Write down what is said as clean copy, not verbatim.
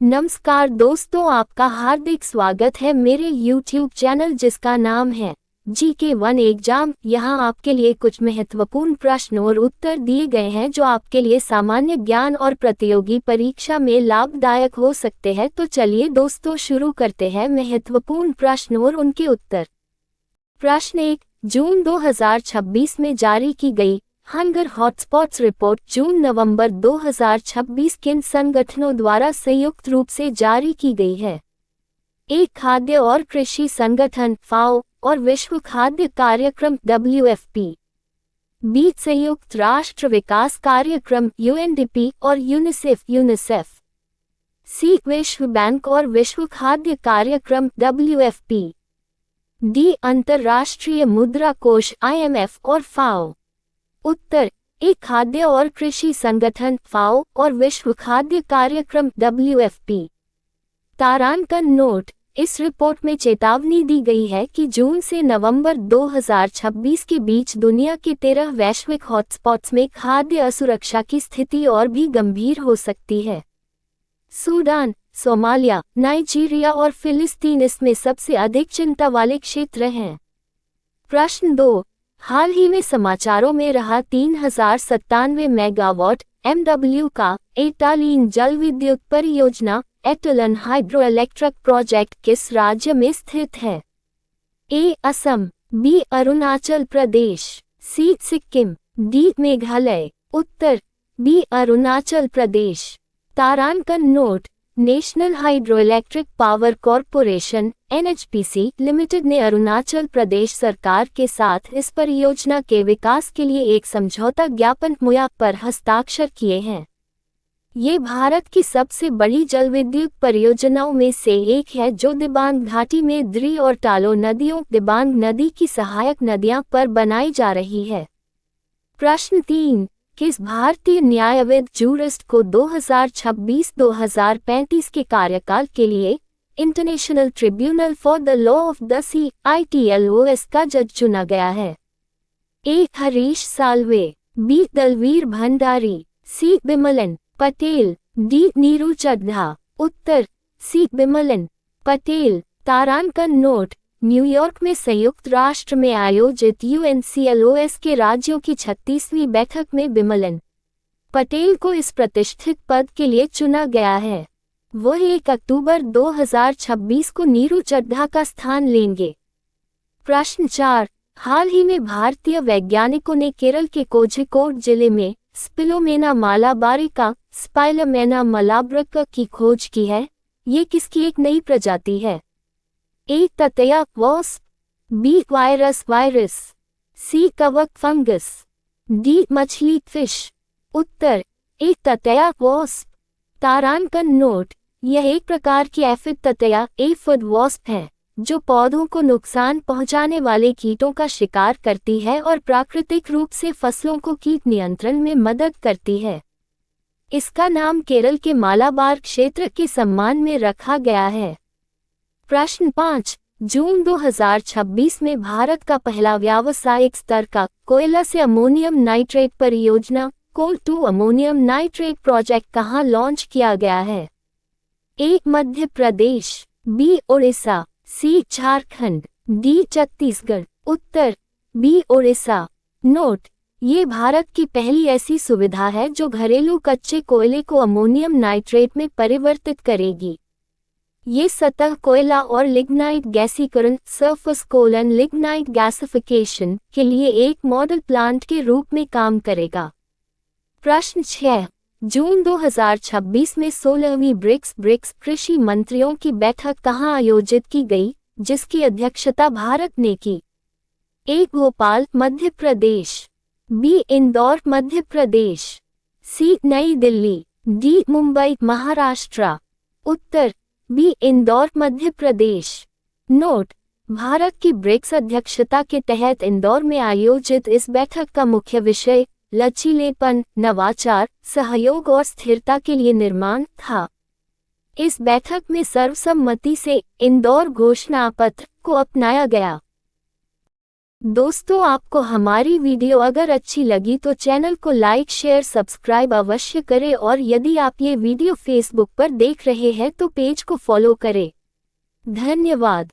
नमस्कार दोस्तों, आपका हार्दिक स्वागत है मेरे YouTube चैनल जिसका नाम है GK1 एग्जाम। यहाँ आपके लिए कुछ महत्वपूर्ण प्रश्न और उत्तर दिए गए हैं जो आपके लिए सामान्य ज्ञान और प्रतियोगी परीक्षा में लाभदायक हो सकते हैं। तो चलिए दोस्तों शुरू करते हैं महत्वपूर्ण प्रश्न और उनके उत्तर। प्रश्न 1, जून 2026 में जारी की गई हंगर हॉटस्पॉट्स रिपोर्ट जून-नवंबर 2026 किन संगठनों द्वारा संयुक्त रूप से जारी की गई है? एक खाद्य और कृषि संगठन फाओ और विश्व खाद्य कार्यक्रम WFP। बी संयुक्त राष्ट्र विकास कार्यक्रम UNDP और यूनिसेफ। सी विश्व बैंक और विश्व खाद्य कार्यक्रम WFP। डी अंतर्राष्ट्रीय मुद्रा कोष IMF और फाओ। उत्तर, एक खाद्य और कृषि संगठन फाओ और विश्व खाद्य कार्यक्रम WFP। तारांकन नोट, इस रिपोर्ट में चेतावनी दी गई है कि जून से नवंबर 2026 के बीच दुनिया के 13 वैश्विक हॉटस्पॉट्स में खाद्य असुरक्षा की स्थिति और भी गंभीर हो सकती है। सूडान, सोमालिया, नाइजीरिया और फिलिस्तीन इसमें सबसे अधिक चिंता वाले क्षेत्र हैं। प्रश्न 2, हाल ही में समाचारों में रहा 3097 मेगावाट MW का एटालीन जल विद्युत परियोजना एटलन हाइड्रो इलेक्ट्रिक प्रोजेक्ट किस राज्य में स्थित है? A Assam, B Arunachal Pradesh, C Sikkim, D Meghalaya. उत्तर, बी अरुणाचल प्रदेश। तारांकन note, national hydro electric power corporation NHPC limited ने अरुणाचल प्रदेश सरकार के साथ इस परियोजना के विकास के लिए एक समझौता ज्ञापन MOU पर हस्ताक्षर किए हैं। ये भारत की सबसे बड़ी जलविद्युत परियोजनाओं में से एक है जो दिबांग घाटी में द्री और टालो नदियों दिबांग नदी की सहायक नदियां पर बनाई जा रही है। प्रश्न 3, किस भारतीय न्यायविद जूरिस्ट को 2026-2035 के कार्यकाल के लिए international tribunal for the law of the sea ITLOS का जज चुना गया है? A Harish Salve, B Dalveer Bhandari, C Bimlan Patel, D Neeru Chadha. उत्तर, सी बिमलन पटेल। तारांकन नोट, न्यूयॉर्क में संयुक्त राष्ट्र में आयोजित UNCLOS के राज्यों की 36वीं बैठक में बिमलन पटेल को इस प्रतिष्ठित पद के लिए चुना गया है। वह 1 अक्टूबर 2026 को नीरू चड्ढा का स्थान लेंगे। प्रश्न 4, हाल ही में भारतीय वैज्ञानिकों ने केरल के कोझिकोड जिले में स्पिलोमेना मालाबारिका स्पाइलोमेना मलाब्रिका की खोज की है। ये किसकी एक नई प्रजाति है? ए ततैया वॉस्प, बी वायरस, सी कवक फंगस, डी मछली फिश। उत्तर, ए ततैया वॉस्प। तारांकन नोट, यह एक प्रकार की एफिड ततैया एफिड वॉस्प है जो पौधों को नुकसान पहुंचाने वाले कीटों का शिकार करती है और प्राकृतिक रूप से फसलों को कीट नियंत्रण में मदद करती है। इसका नाम केरल के मालाबार क्षेत्र के सम्मान में रखा गया है। प्रश्न 5, जून 2026 में भारत का पहला व्यावसायिक स्तर का कोयला से अमोनियम नाइट्रेट परियोजना कोल टू अमोनियम नाइट्रेट प्रोजेक्ट कहाँ लॉन्च किया गया है? ए मध्य प्रदेश, बी ओडिशा, सी झारखंड, डी छत्तीसगढ़। उत्तर, बी ओडिशा। नोट, ये भारत की पहली ऐसी सुविधा है जो घरेलू कच्चे कोयले को अमोनियम नाइट्रेट में परिवर्तित करेगी। ये सतह कोयला और लिग्नाइट गैसीकरण सरफेस कोलन लिग्नाइट गैसिफिकेशन के लिए एक मॉडल प्लांट के रूप में काम करेगा। प्रश्न 6, जून 2026 में 16वीं ब्रिक्स कृषि मंत्रियों की बैठक कहाँ आयोजित की गई जिसकी अध्यक्षता भारत ने की? ए भोपाल मध्य प्रदेश, बी इंदौर मध्य प्रदेश, सी नई दिल्ली, डी मुंबई महाराष्ट्र। उत्तर, बी इंदौर मध्य प्रदेश। नोट, भारत की ब्रिक्स अध्यक्षता के तहत इंदौर में आयोजित इस बैठक का मुख्य विषय लचीलेपन, नवाचार, सहयोग और स्थिरता के लिए निर्माण था। इस बैठक में सर्वसम्मति से इंदौर घोषणा पत्र को अपनाया गया। दोस्तों, आपको हमारी वीडियो अगर अच्छी लगी तो चैनल को लाइक शेयर सब्सक्राइब अवश्य करें और यदि आप ये वीडियो फेसबुक पर देख रहे हैं तो पेज को फॉलो करें। धन्यवाद।